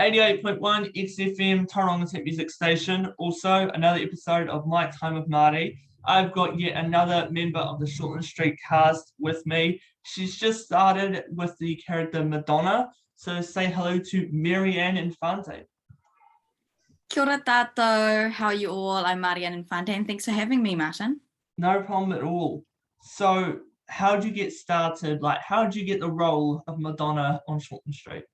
88.1 XFM Tauranga Tech Music Station. Also, another episode of My Time with Marty. I've got yet another member of the Shortland Street cast with me. She's just started with the character Madonna. So say hello to Márianne Infante. Kia ora tātou. How are you all? I'm Márianne Infante, and thanks for having me, Martin. No problem at all. So, how did you get started? Like, how did you get the role of Madonna on Shortland Street?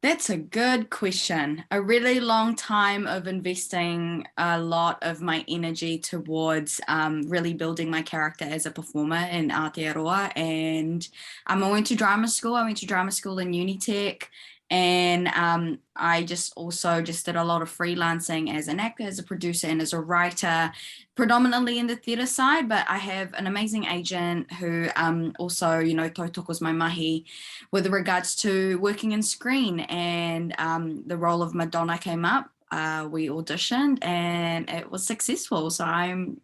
That's a good question. A really long time of investing a lot of my energy towards really building my character as a performer in Aotearoa. And I went to drama school. I went to drama school in Unitech. And I just did a lot of freelancing as an actor, as a producer, and as a writer, predominantly in the theatre side. But I have an amazing agent who also, tautoko's my mahi with regards to working in screen. And the role of Madonna came up. We auditioned and it was successful. So I'm,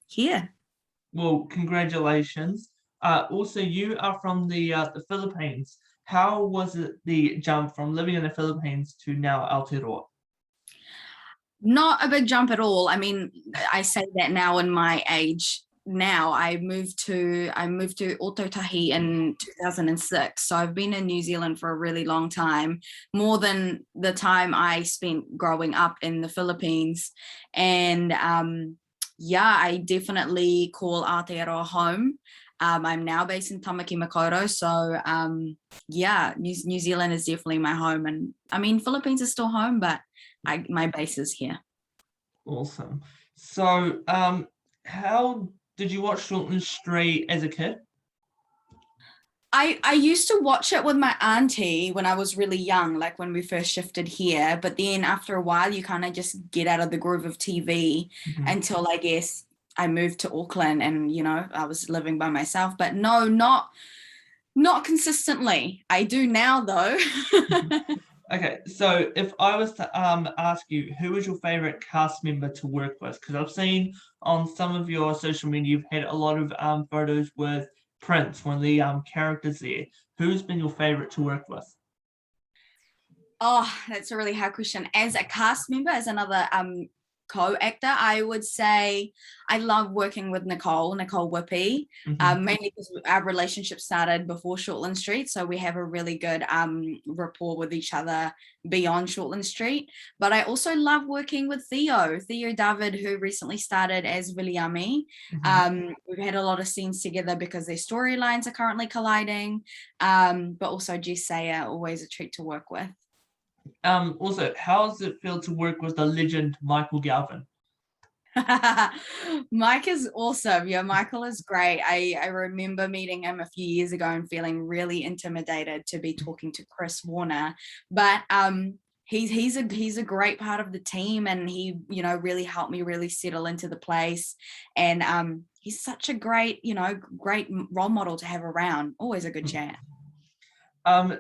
here. Well, congratulations. Also, you are from the Philippines. How was it the jump from living in the Philippines to now Aotearoa? Not a big jump at all. I mean, I say that now in my age. Now I moved to Ototahi in 2006. So I've been in New Zealand for a really long time, more than the time I spent growing up in the Philippines. And I definitely call Aotearoa home. I'm now based in Tamaki Makaurau, so New Zealand is definitely my home, and I mean Philippines is still home, but my base is here. Awesome. So, how did you watch Shortland Street as a kid? I used to watch it with my auntie when I was really young, like when we first shifted here. But then after a while, you kind of just get out of the groove of TV until I guess I moved to Auckland and, I was living by myself, but no, not consistently. I do now though. Okay, so if I was to ask you, who was your favorite cast member to work with? Because I've seen on some of your social media, you've had a lot of photos with Prince, one of the characters there. Who's been your favorite to work with? Oh, that's a really hard question. As a cast member, as another co-actor, I would say I love working with Nicole Whippy, mainly because our relationship started before Shortland Street, so we have a really good rapport with each other beyond Shortland Street. But I also love working with Theo David, who recently started as Viliami. We've had a lot of scenes together because their storylines are currently colliding, but also Jess Sayer, always a treat to work with. Also, how does it feel to work with the legend Michael Galvin? Mike is awesome. Yeah, Michael is great. I remember meeting him a few years ago and feeling really intimidated to be talking to Chris Warner. But he's a great part of the team, and he really helped me really settle into the place. And he's such a great role model to have around. Always a good chat.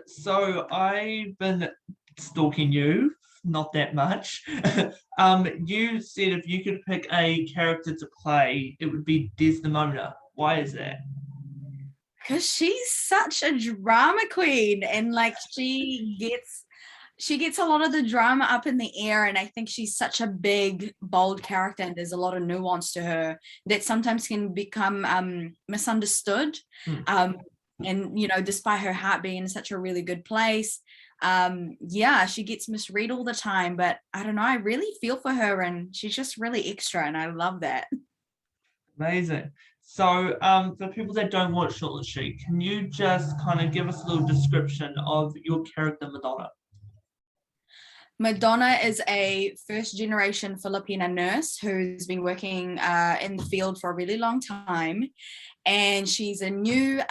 So I've been stalking you, not that much. You said if you could pick a character to play, it would be Desdemona. Why is that? Because she's such a drama queen, and like she gets a lot of the drama up in the air, and I think she's such a big, bold character, and there's a lot of nuance to her that sometimes can become misunderstood. And despite her heart being in such a really good place, she gets misread all the time, but I don't know, I really feel for her, and she's just really extra, and I love that. Amazing. So for people that don't watch Shortland Street, can you just kind of give us a little description of your character Madonna? Madonna is a first-generation Filipino nurse who's been working in the field for a really long time. And she's a new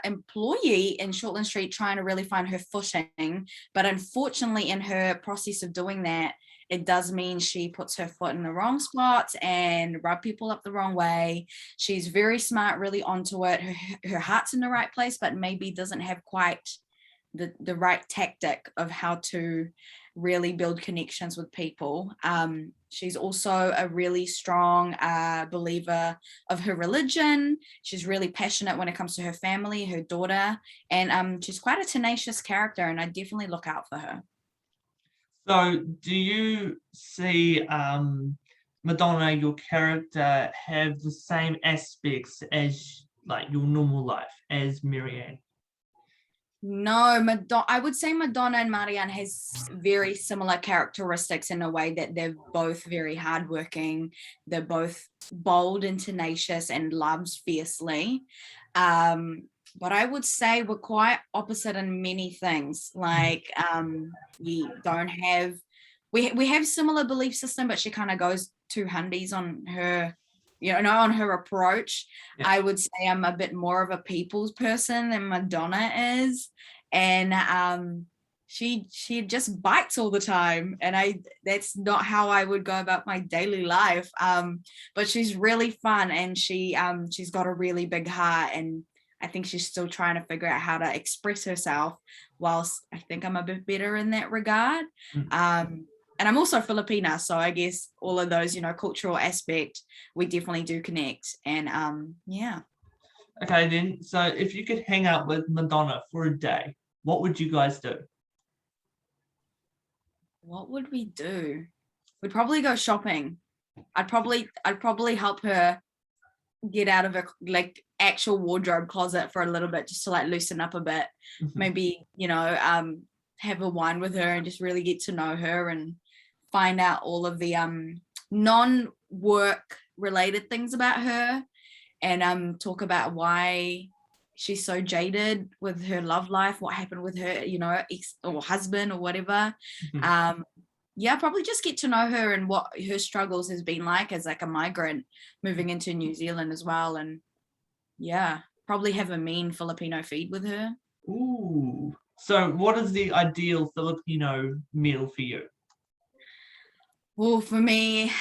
employee in Shortland Street trying to really find her footing. But unfortunately, in her process of doing that, it does mean she puts her foot in the wrong spots and rub people up the wrong way. She's very smart, really onto it. Her heart's in the right place, but maybe doesn't have quite the right tactic of how to really build connections with people. She's also a really strong believer of her religion. She's really passionate when it comes to her family, her daughter, and she's quite a tenacious character, and I definitely look out for her. So, do you see Madonna, your character, have the same aspects as like your normal life as Márianne? No, I would say Madonna and Márianne has very similar characteristics in a way that they're both very hardworking. They're both bold and tenacious and loves fiercely. But I would say we're quite opposite in many things. Like we don't have we have similar belief system, but she kind of goes two hundies on her, on her approach. Yeah. I would say I'm a bit more of a people's person than Madonna is, and she just bites all the time, and that's not how I would go about my daily life. But she's really fun, and she's got a really big heart, and I think she's still trying to figure out how to express herself, whilst I think I'm a bit better in that regard. And I'm also Filipina, so I guess all of those, cultural aspect, we definitely do connect. And yeah. Okay, then. So, if you could hang out with Madonna for a day, what would you guys do? What would we do? We'd probably go shopping. I'd probably help her get out of a actual wardrobe closet for a little bit, just to loosen up a bit. Maybe have a wine with her and just really get to know her and find out all of the non-work related things about her, and talk about why she's so jaded with her love life, what happened with her ex or husband or whatever. Probably just get to know her and what her struggles has been like as a migrant moving into New Zealand as well. And probably have a mean Filipino feed with her. Ooh. So what is the ideal Filipino meal for you? Well, for me,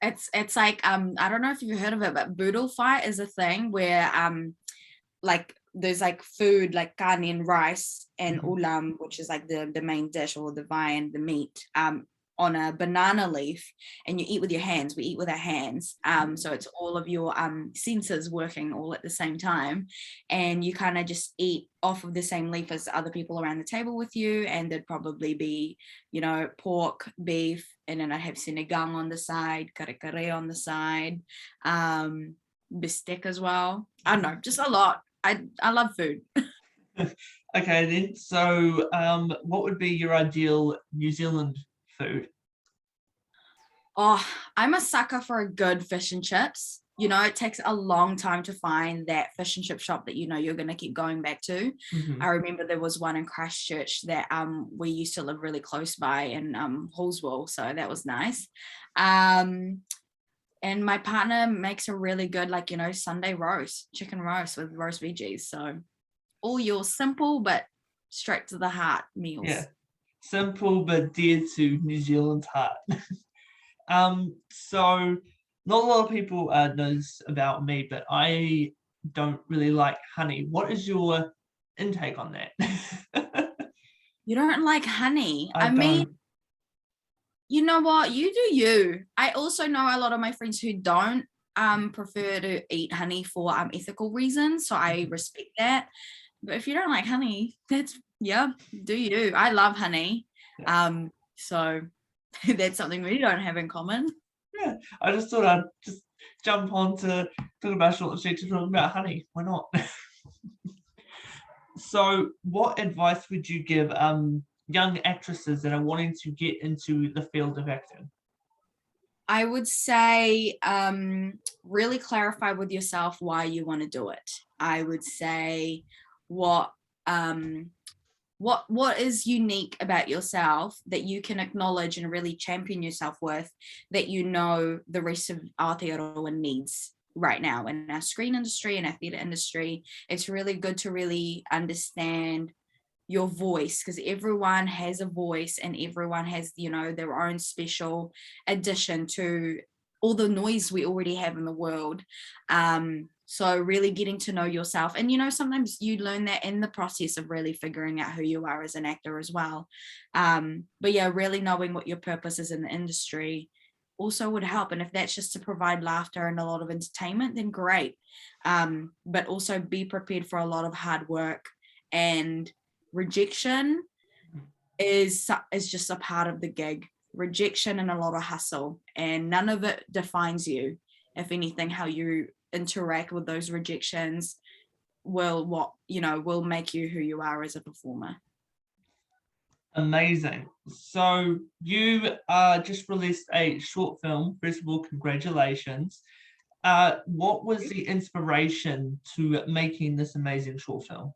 it's like I don't know if you've heard of it, but boodle fight is a thing where there's food like carne and rice and ulam, which is the main dish, or the viand, the meat, on a banana leaf, and you eat with your hands. We eat with our hands. So it's all of your senses working all at the same time, and you kind of just eat off of the same leaf as other people around the table with you. And there'd probably be, pork, beef, and then I'd have sinigang on the side, kare-kare on the side, bistek as well. I don't know, just a lot. I love food. Okay, then. So, what would be your ideal New Zealand food? Oh, I'm a sucker for a good fish and chips. It takes a long time to find that fish and chip shop that you're going to keep going back to. I remember there was one in Christchurch that we used to live really close by in Hallswell, so that was nice. And my partner makes a really good, Sunday roast, chicken roast with roast veggies. So all your simple but straight to the heart meals. Yeah, simple but dear to New Zealand's heart. So not a lot of people know this about me, but I don't really like honey. What is your intake on that? You don't like honey? I mean, don't. You know what? You do you. I also know a lot of my friends who don't prefer to eat honey for ethical reasons, so I respect that. But if you don't like honey, that's do you. I love honey. So that's something we don't have in common. Yeah, I just thought I'd just jump on to talk about Shortland Street to talk about honey. Why not? So, what advice would you give young actresses that are wanting to get into the field of acting? I would say really clarify with yourself why you want to do it. I would say what is unique about yourself that you can acknowledge and really champion yourself with, that the rest of Aotearoa needs right now in our screen industry and our theatre industry. It's really good to really understand your voice, because everyone has a voice and everyone has their own special addition to all the noise we already have in the world. So really getting to know yourself, and sometimes you learn that in the process of really figuring out who you are as an actor as well. But really knowing what your purpose is in the industry also would help. And if that's just to provide laughter and a lot of entertainment, then great. But also be prepared for a lot of hard work, and rejection is just a part of the gig. Rejection and a lot of hustle, and none of it defines you. If anything, how you interact with those rejections will make you who you are as a performer. Amazing. So you just released a short film. First of all, congratulations. What was the inspiration to making this amazing short film?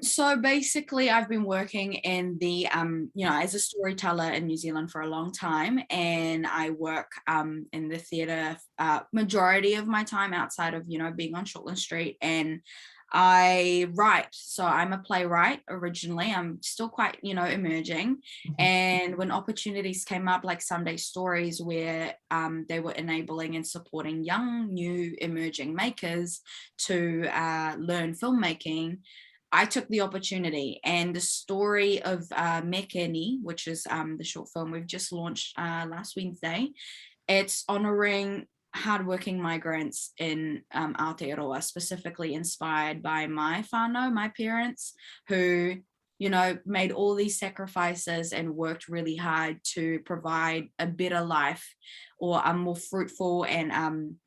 So basically I've been working in the, as a storyteller in New Zealand for a long time, and I work in the theatre majority of my time outside of, being on Shortland Street, and I write. So I'm a playwright originally. I'm still quite, emerging. And when opportunities came up, like Sunday Stories, where they were enabling and supporting young, new emerging makers to learn filmmaking, I took the opportunity. And the story of MEKENI, which is the short film we've just launched last Wednesday, it's honouring hardworking migrants in Aotearoa, specifically inspired by my whānau, my parents, who, made all these sacrifices and worked really hard to provide a better life, or a more fruitful and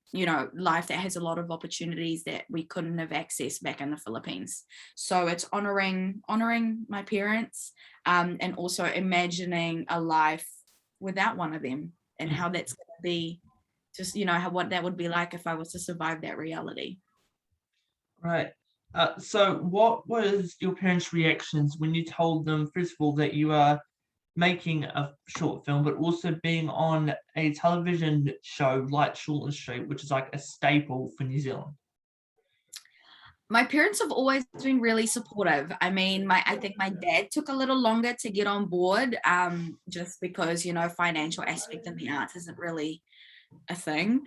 life that has a lot of opportunities that we couldn't have accessed back in the Philippines. So it's honoring my parents, and also imagining a life without one of them, and how that's going to be, just, what that would be like if I was to survive that reality. Right. So what was your parents' reactions when you told them, first of all, that you are making a short film, but also being on a television show like Shortland Street, which is like a staple for New Zealand? My parents have always been really supportive. I mean, I think my dad took a little longer to get on board, just because, financial aspect in the arts isn't really a thing.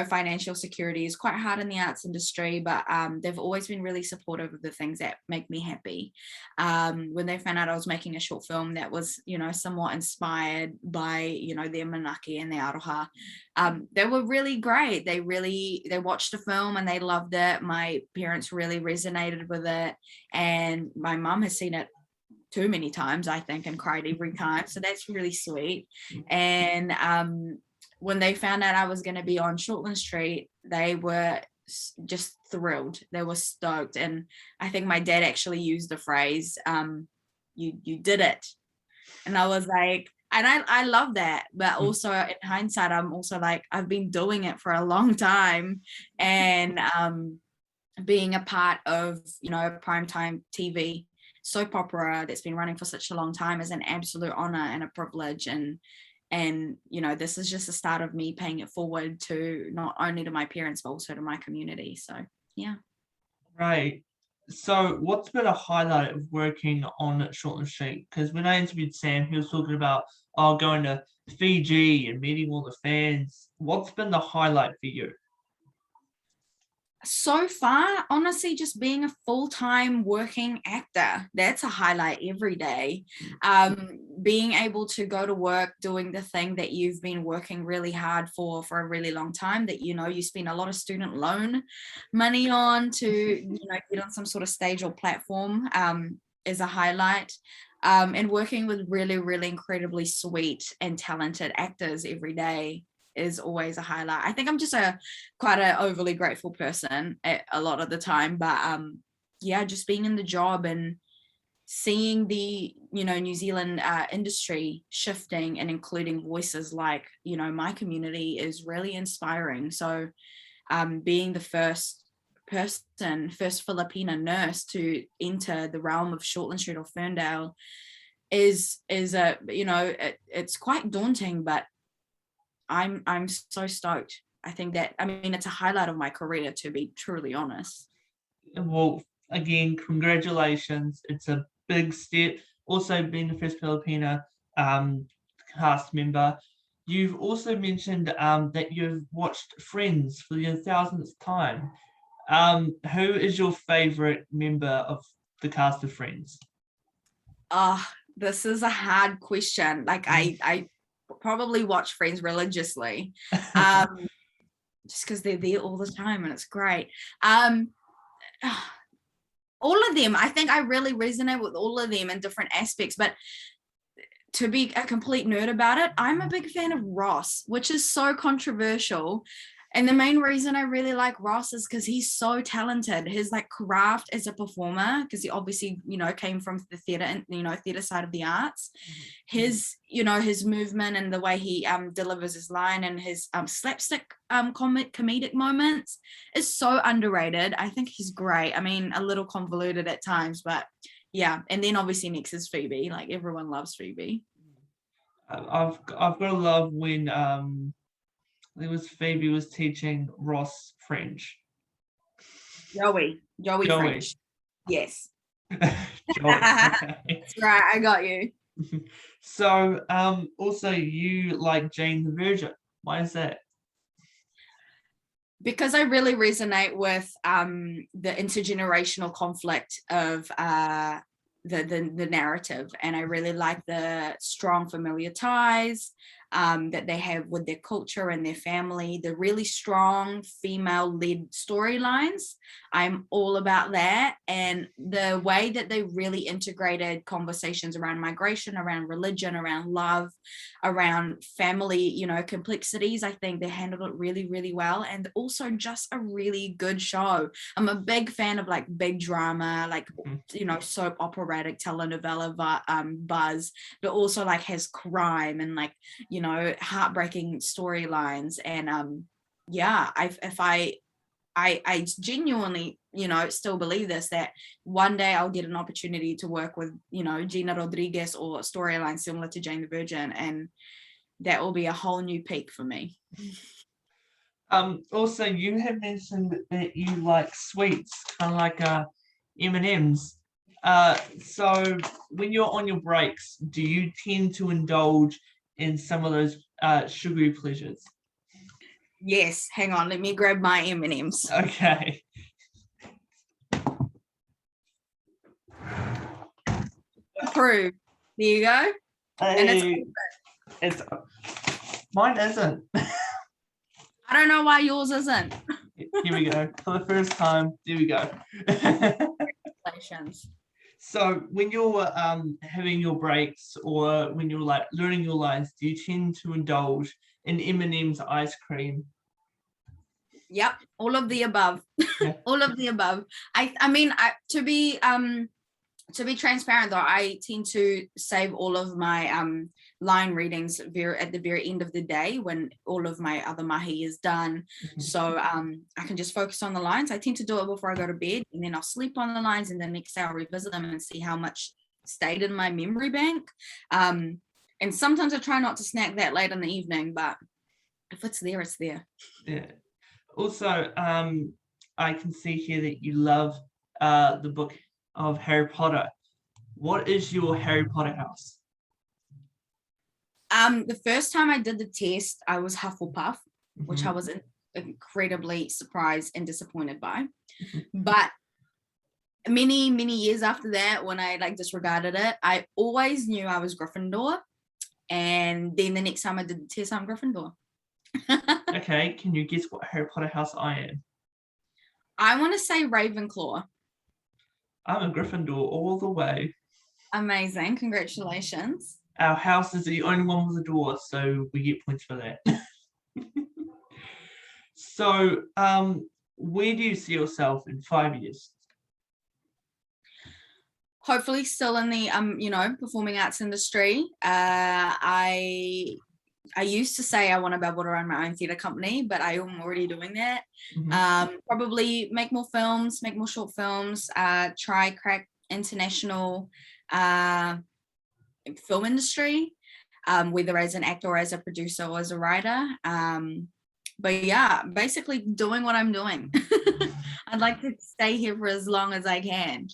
Financial security is quite hard in the arts industry, but they've always been really supportive of the things that make me happy. When they found out I was making a short film that was, somewhat inspired by, their manaki and their aroha, they were really great. They watched the film and they loved it. My parents really resonated with it, and my mum has seen it too many times, I think, and cried every time. So that's really sweet. And when they found out I was going to be on Shortland Street, they were just thrilled. They were stoked. And I think my dad actually used the phrase, you did it. And I was like, and I love that. But also in hindsight, I'm also like, I've been doing it for a long time. And being a part of, primetime TV soap opera that's been running for such a long time is an absolute honor and a privilege. And this is just the start of me paying it forward to not only to my parents, but also to my community. So, yeah. Right. So what's been a highlight of working on Shortland Street? Because when I interviewed Sam, he was talking about going to Fiji and meeting all the fans. What's been the highlight for you? So far, honestly, just being a full-time working actor, that's a highlight every day. Being able to go to work doing the thing that you've been working really hard for a really long time, that you spend a lot of student loan money on to get on some sort of stage or platform, is a highlight. And working with really, really incredibly sweet and talented actors every day is always a highlight. I think I'm just quite an overly grateful person a lot of the time, but just being in the job and seeing the New Zealand industry shifting and including voices like my community is really inspiring. So being the first Filipino nurse to enter the realm of Shortland Street or Ferndale is a it's quite daunting, but I'm so stoked. I think it's a highlight of my career, to be truly honest. Well, again, congratulations. It's a big step. Also being the first Filipino cast member. You've also mentioned that you've watched Friends for the 1000th time. Who is your favorite member of the cast of Friends? This is a hard question. Like I probably watch Friends religiously, just because they're there all the time and it's great. All of them, I think I really resonate with all of them in different aspects, but to be a complete nerd about it, I'm a big fan of Ross, which is so controversial. And the main reason I really like Ross is because he's so talented. His like craft as a performer, because he obviously, came from the theater and, theater side of the arts. His, his movement and the way he delivers his line and his slapstick comedic moments is so underrated. I think he's great. I mean, a little convoluted at times, but yeah. And then obviously next is Phoebe. Like everyone loves Phoebe. I've got to love when it was Phoebe was teaching Ross French. Joey French. Yes. Joey, okay. That's right, I got you. So also you like Jane the Virgin. Why is that? Because I really resonate with the intergenerational conflict of the narrative, and I really like the strong familiar ties that they have with their culture and their family, the really strong female-led storylines. I'm all about that, and the way that they really integrated conversations around migration, around religion, around love, around family, complexities. I think they handled it really, really well, and also just a really good show. I'm a big fan of like big drama, like soap operatic telenovela buzz, but also like has crime and like heartbreaking storylines. And I genuinely still believe this, that one day I'll get an opportunity to work with Gina Rodriguez or a storyline similar to Jane the Virgin, and that will be a whole new peak for me. Also you have mentioned that you like sweets, kind of like M&Ms. So when you're on your breaks, do you tend to indulge in some of those sugary pleasures? Yes, hang on, let me grab my M&Ms. Okay. Approved. There you go. Hey, it's mine isn't. I don't know why yours isn't. Here we go. For the first time, there we go. Congratulations. So when you're having your breaks or when you're like learning your lines, do you tend to indulge in M&M's ice cream? Yep, all of the above. Yeah. All of the above. I mean, to be transparent though, I tend to save all of my line readings at the very end of the day when all of my other mahi is done. Mm-hmm. So I can just focus on the lines. I tend to do it before I go to bed, and then I'll sleep on the lines, and the next day I'll revisit them and see how much stayed in my memory bank. And sometimes I try not to snack that late in the evening, but if it's there, it's there. Yeah. Also, I can see here that you love the book of Harry Potter. What is your Harry Potter house? The first time I did the test, I was Hufflepuff, mm-hmm. which I was incredibly surprised and disappointed by. Mm-hmm. But many, many years after that, when I like disregarded it, I always knew I was Gryffindor. And then the next time I did the test, I'm Gryffindor. Okay, can you guess what Harry Potter house I am? I want to say Ravenclaw. I'm a Gryffindor all the way. Amazing, congratulations. Our house is the only one with a door, so we get points for that. So, where do you see yourself in 5 years? Hopefully still in the, performing arts industry. I used to say I want to be able to run my own theatre company, but I am already doing that. Mm-hmm. Probably make more films, make more short films, try crack international film industry, whether as an actor or as a producer or as a writer. But yeah, basically doing what I'm doing. I'd like to stay here for as long as I can.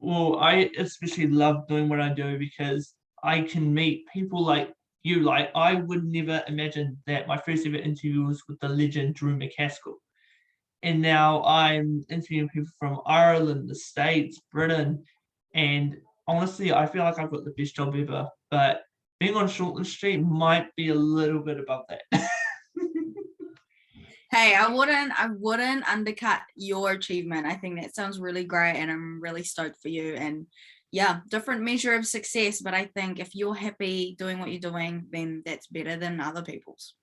Well, I especially love doing what I do because I can meet people like you. Like, I would never imagine that my first ever interview was with the legend Drew McCaskill. And now I'm interviewing people from Ireland, the States, Britain, and honestly, I feel like I've got the best job ever. But being on Shortland Street might be a little bit above that. Hey, I wouldn't undercut your achievement. I think that sounds really great, and I'm really stoked for you. And yeah, different measure of success, but I think if you're happy doing what you're doing, then that's better than other people's.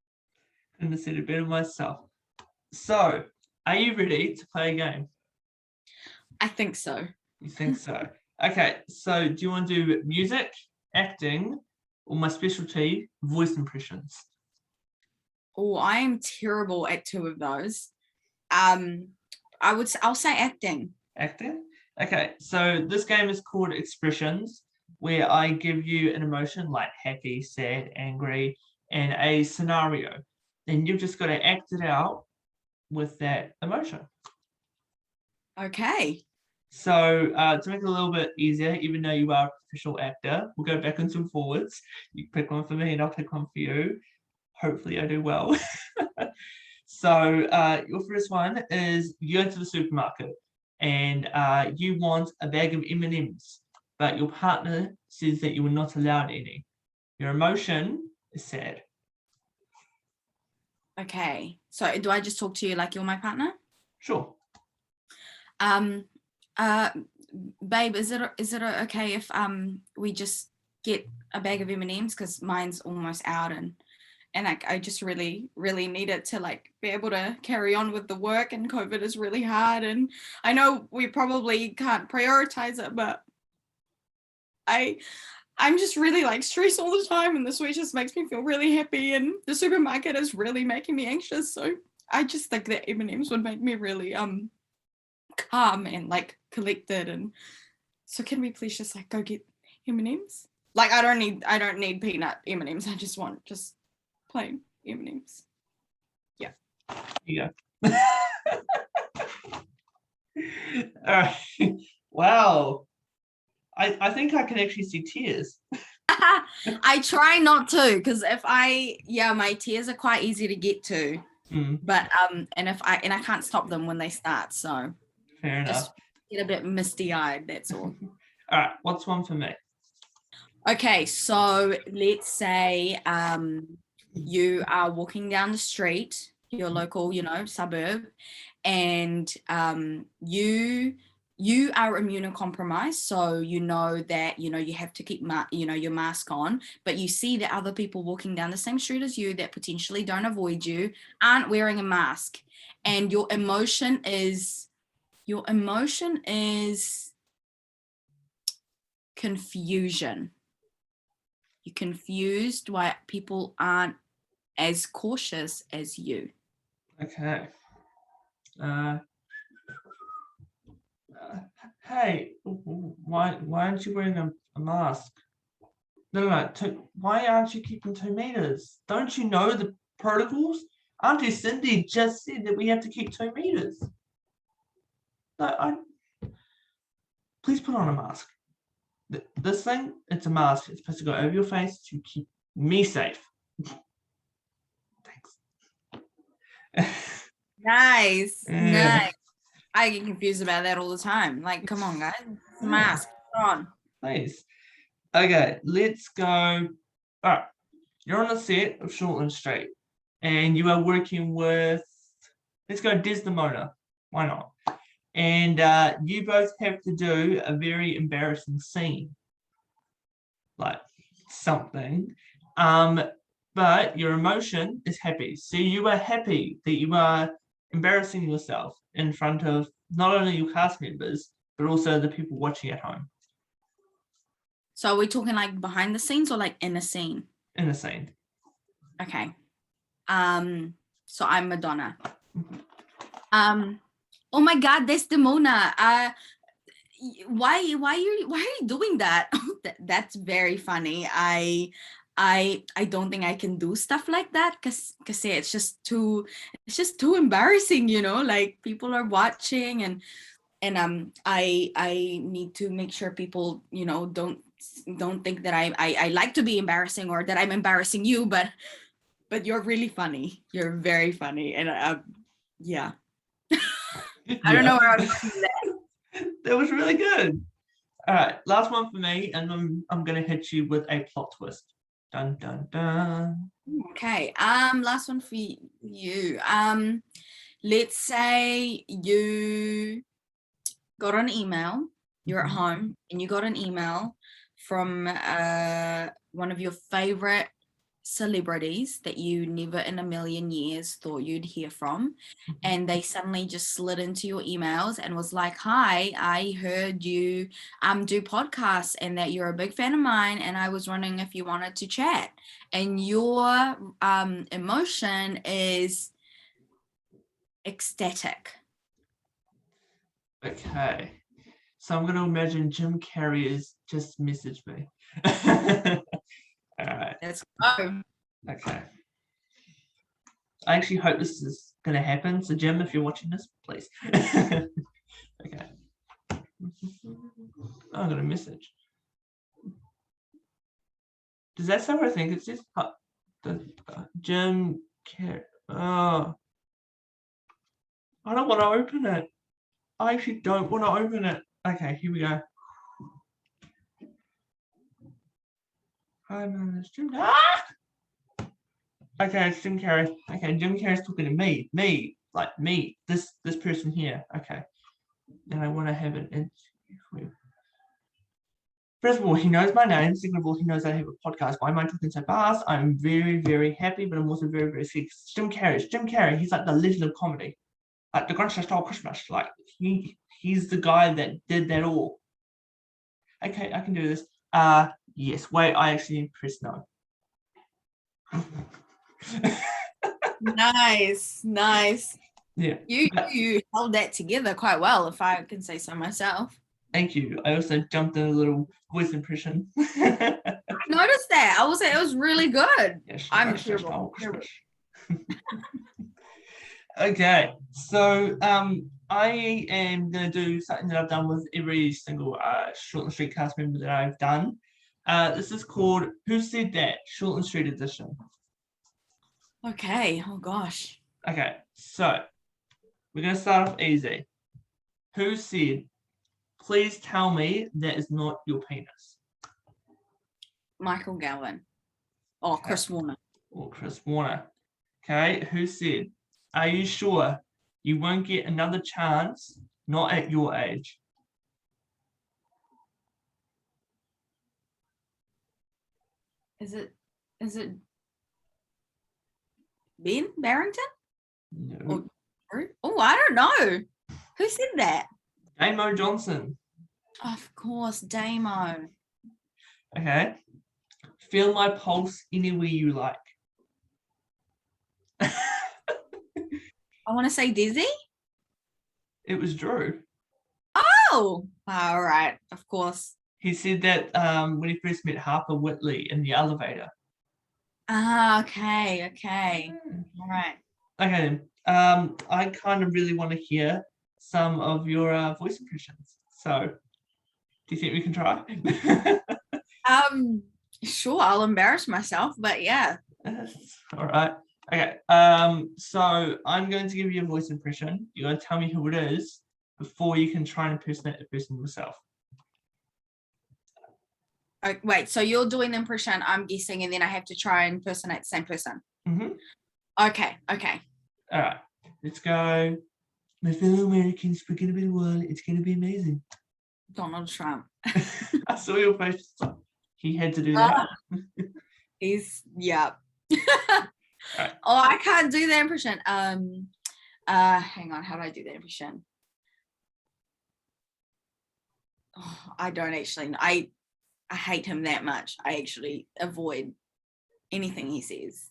Couldn't have said it better myself. So, are you ready to play a game? I think so. You think so? Okay, so do you want to do music, acting, or my specialty, voice impressions? Oh, I am terrible at two of those. I'll say acting. Acting? Okay, so this game is called Expressions, where I give you an emotion like happy, sad, angry, and a scenario. Then you've just got to act it out with that emotion. Okay. So to make it a little bit easier, even though you are a professional actor, we'll go backwards and forwards. You pick one for me and I'll pick one for you. Hopefully I do well. So your first one is you go to the supermarket and you want a bag of M&Ms, but your partner says that you are not allowed any. Your emotion is sad. Okay. So do I just talk to you like you're my partner? Sure. Babe, is it okay if we just get a bag of M&Ms, because mine's almost out, and like I just really need it to like be able to carry on with the work, and COVID is really hard, and I know we probably can't prioritize it, but I'm just really like stressed all the time, and the sweet just makes me feel really happy, and the supermarket is really making me anxious. So I just think that M&Ms would make me really calm and like collected. And so can we please just like go get M&Ms? Like I don't need peanut M&Ms. I just want just plain M&Ms. Yeah. Yeah. All right. Wow. I think I can actually see tears. I try not to, because my tears are quite easy to get to. But and I can't stop them when they start. So fair enough. Just get a bit misty-eyed, that's all. All right, what's one for me? Okay, so let's say you are walking down the street, your local, suburb, and you are immunocompromised, so you know that you have to keep your mask on, but you see that other people walking down the same street as you that potentially don't avoid you aren't wearing a mask, and your emotion is confusion. You're confused why people aren't as cautious as you. Okay. Hey, why aren't you wearing a mask? No. Why aren't you keeping 2 meters? Don't you know the protocols? Auntie Cindy just said that we have to keep 2 meters. No, please put on a mask. This thing, it's a mask. It's supposed to go over your face to keep me safe. Thanks. Nice. I get confused about that all the time. Like, come on, guys. Mask, put on. Nice. Okay, let's go. All right, you're on the set of Shortland Street, and you are working with, let's go Desdemona. Why not? And you both have to do a very embarrassing scene, like something. But your emotion is happy. So you are happy that you are embarrassing yourself in front of not only your cast members, but also the people watching at home. So are we talking like behind the scenes or like in a scene? In a scene. Okay. So I'm Madonna. Oh my God, Desdemona. Why are you doing that? That's very funny. I don't think I can do stuff like that because it's just too embarrassing, like people are watching, and I need to make sure people, don't think that I like to be embarrassing or that I'm embarrassing you, but you're really funny. You're very funny. And yeah. I don't know where I was going with that. That was really good. All right, last one for me, and I'm going to hit you with a plot twist. Dun dun dun. Okay. Last one for you. Let's say you got an email. You're at home and you got an email from one of your favorite celebrities that you never in a million years thought you'd hear from, and they suddenly just slid into your emails and was like, hi, I heard you do podcasts and that you're a big fan of mine, and I was wondering if you wanted to chat. And your emotion is ecstatic. Okay. So I'm going to imagine Jim Carrey has just messaged me. All right. Let's go. Okay. I actually hope this is going to happen. So Jim, if you're watching this, please. Okay. Oh, I got a message. Does that say what I think it says? Jim Carrey. Oh. I don't want to open it. I actually don't want to open it. Okay, here we go. Hi, man, it's Jim. Ah! Okay, it's Jim Carrey. Okay, Jim Carrey's talking to me. Me, like me. This person here. Okay. And I want to have an interview. First of all, he knows my name. Second of all, he knows I have a podcast. Why am I talking so fast? I'm very, very happy, but I'm also very, very sick. It's Jim Carrey. It's Jim Carrey. He's like the legend of comedy. Like the Grinch Stole Christmas. Like he's the guy that did that all. Okay, I can do this. Yes. Wait, I actually pressed no. Nice. Yeah. You held that together quite well, if I can say so myself. Thank you. I also jumped in a little voice impression. I noticed that. I was like, it was really good. Yes, I'm terrible. Okay, so I am going to do something that I've done with every single Shortland Street cast member that I've done. This is called Who Said That? Shortland Street Edition. Okay, oh gosh. Okay, so we're going to start off easy. Who said, please tell me that is not your penis? Michael Galvin. Oh, okay. Chris Warner. Or Chris Warner. Okay, who said, are you sure you won't get another chance, not at your age? Is it Ben Barrington? No. Oh, I don't know. Who said that? Damo Johnson. Of course, Damo. Okay. Feel my pulse anywhere you like. I want to say Dizzy. It was Drew. Oh, all right. Of course. He said that when he first met Harper Whitley in the elevator. Ah, okay. All right. Okay. I kind of really want to hear some of your voice impressions. So, do you think we can try? Sure. I'll embarrass myself, but yeah. All right. Okay. So I'm going to give you a voice impression. You're going to tell me who it is before you can try and impersonate the person yourself. Oh, wait, so you're doing the impression, I'm guessing, and then I have to try and impersonate the same person. Mm-hmm. Okay. All right, let's go. My fellow Americans, we're going to be the world. It's going to be amazing. Donald Trump. I saw your face. He had to do that. Yeah. Right. Oh, I can't do the impression. Hang on, how do I do the impression? Oh, I don't actually know. I hate him that much. I actually avoid anything he says.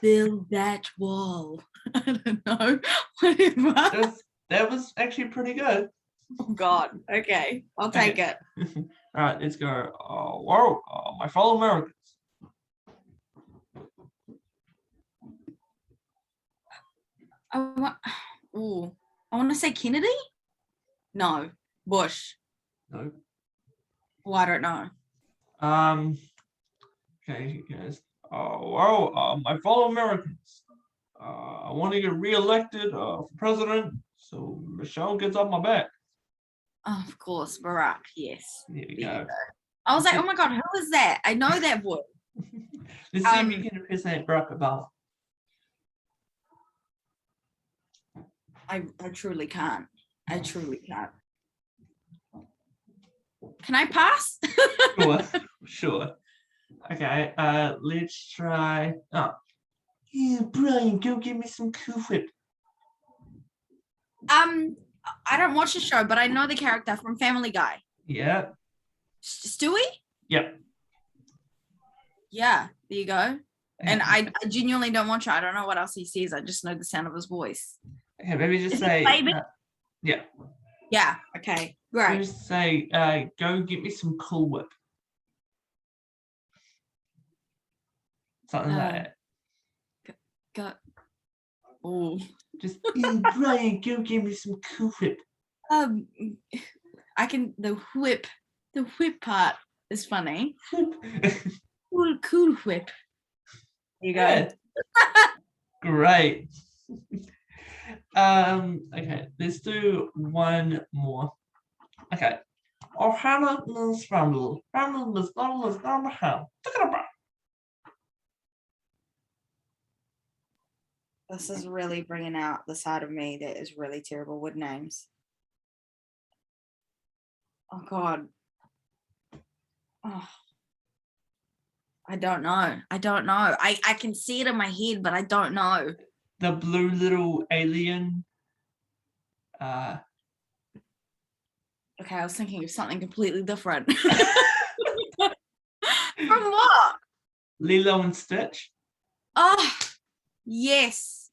Build that wall. I don't know. Whatever. That was actually pretty good. Oh God. Okay, I'll take it. All right, let's go. Whoa, my fellow Americans. I want to say Kennedy. No, Bush. No. Well, I don't know. Okay, guys. My fellow Americans. I want to get reelected for president, so Michelle gets off my back. Oh, of course, Barack. Yes. There we go. I was like, oh my God, who is that? I know that voice. Let's see if you can impersonate Barack Obama. I truly can't. I truly can't. Can I pass? Sure. Okay, let's try. Oh, yeah, Brian, go get me some Cool Whip. I don't watch the show, but I know the character from Family Guy. Yeah. Stewie? Yep. Yeah, there you go. And I genuinely don't watch it. I don't know what else he says. I just know the sound of his voice. Okay, maybe just Is say. it baby? Yeah. Yeah. Okay. Maybe Great. just say, go get me some Cool Whip. Something like that. Go. Oh. Just, Brian, go get me some Cool Whip. I can. The whip part is funny. Cool whip. There you go. Yeah. Great. Okay, let's do one more. Okay. This is really bringing out the side of me that is really terrible with names. Oh God. Oh. I don't know. I can see it in my head, but I don't know. The blue little alien. Okay, I was thinking of something completely different. From what? Lilo and Stitch. Oh, yes.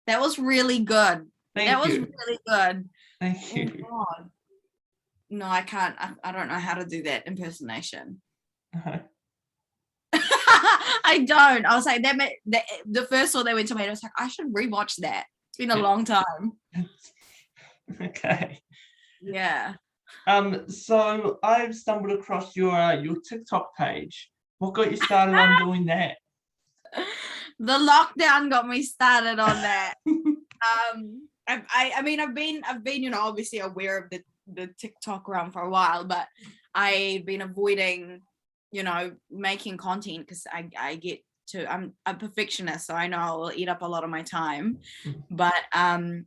That was really good. Thank was you. really good. Thank you. Oh, God. No, I can't. I don't know how to do that impersonation. I don't. I was like, the first one they went to me, I was like, I should rewatch that. It's been a long time. Okay. Yeah. So I've stumbled across your TikTok page. What got you started on doing that? The lockdown got me started on that. I mean, I've been, obviously aware of the TikTok realm for a while, but I've been avoiding, making content because I'm a perfectionist, so I know I'll eat up a lot of my time. But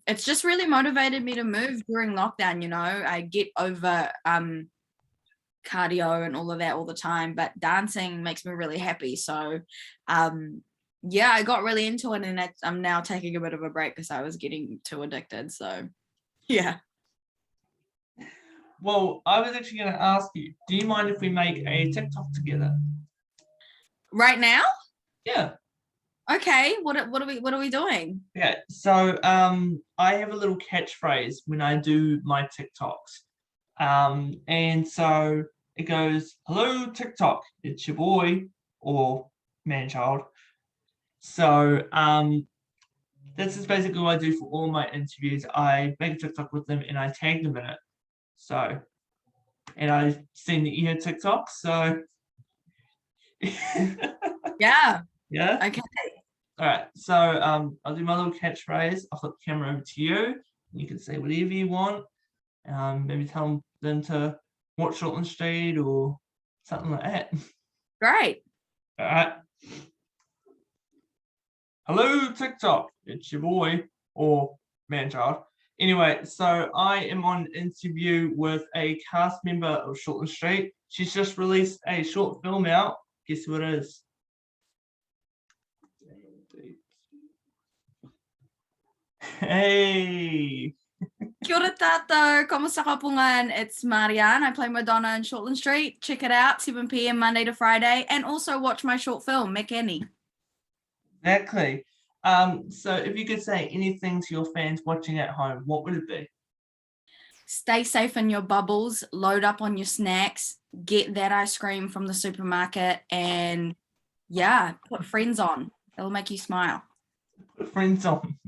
it's just really motivated me to move during lockdown. I get over cardio and all of that all the time, but dancing makes me really happy. So yeah, I got really into it, and I'm now taking a bit of a break because I was getting too addicted. So yeah. Well, I was actually going to ask you, do you mind if we make a TikTok together? Right now? Yeah. Okay. What are we doing? Yeah. So I have a little catchphrase when I do my TikToks. And so it goes, "Hello TikTok, it's your boy," or man-child. So this is basically what I do for all my interviews. I make a TikTok with them and I tag them in it. So, and I've seen that you had TikTok, so Yeah. Yeah. Okay. All right. So I'll do my little catchphrase. I'll flip the camera over to you. You can say whatever you want. Maybe tell them to watch Shortland Street or something like that. Great. All right. "Hello TikTok, it's your boy," or man-child. Anyway, so I am on an interview with a cast member of Shortland Street. She's just released a short film out. Guess who it is? Hey. Kia ora tātou, kamusta kapungan. It's Márianne. I play Madonna in Shortland Street. Check it out, 7 p.m. Monday to Friday, and also watch my short film, MEKENI. Exactly. So if you could say anything to your fans watching at home, what would it be? Stay safe in your bubbles, load up on your snacks, get that ice cream from the supermarket, and yeah, put Friends on. It'll make you smile. Put Friends on.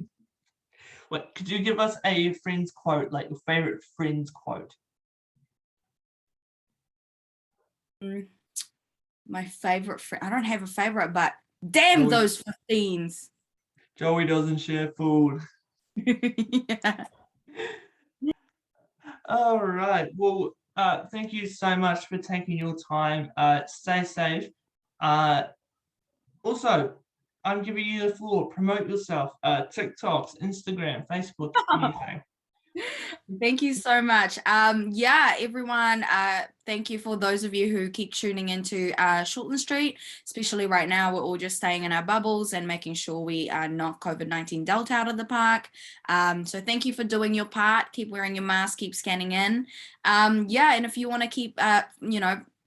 Wait, could you give us a Friends quote, like your favorite Friends quote? My favorite friend. I don't have a favorite, but damn those 15s. Joey doesn't share food. Yeah. All right. Well, thank you so much for taking your time. Stay safe. Also, I'm giving you the floor. Promote yourself. TikToks, Instagram, Facebook, anything. Thank you so much. Yeah, everyone, thank you for those of you who keep tuning into Shortland Street, especially right now. We're all just staying in our bubbles and making sure we knock COVID-19 Delta out of the park. So thank you for doing your part. Keep wearing your mask, keep scanning in. Yeah, and if you want to keep,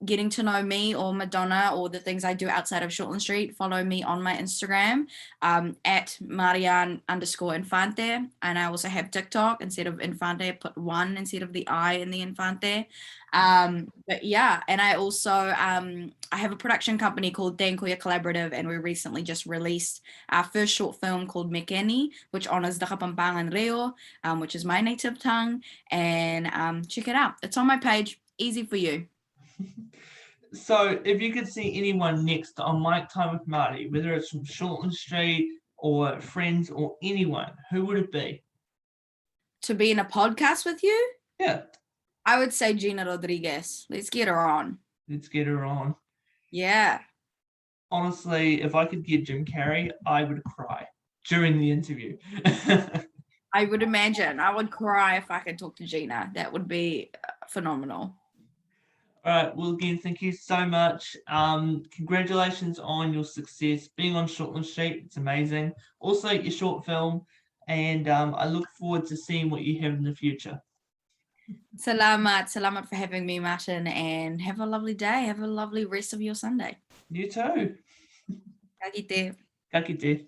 getting to know me or Madonna or the things I do outside of Shortland Street, follow me on my Instagram at Márianne_Infante. And I also have TikTok. Instead of Infante, I put 1 instead of the I in the Infante. But yeah, and I also, I have a production company called Koya Collaborative, and we recently just released our first short film called MEKENI, which honors the Kapampangan Reo, which is my native tongue. And check it out. It's on my page. Easy for you. So, if you could see anyone next on My Time with Marty, whether it's from Shortland Street or friends or anyone, who would it be? To be in a podcast with you? Yeah. I would say Gina Rodriguez. Let's get her on. Let's get her on. Yeah. Honestly, if I could get Jim Carrey, I would cry during the interview. I would imagine. I would cry if I could talk to Gina. That would be phenomenal. All right. Well, again, thank you so much. Congratulations on your success being on Shortland Street. It's amazing. Also, your short film, and I look forward to seeing what you have in the future. Salamat. Salamat for having me, Martin, and have a lovely day. Have a lovely rest of your Sunday. You too. Ka kite. Ka kite.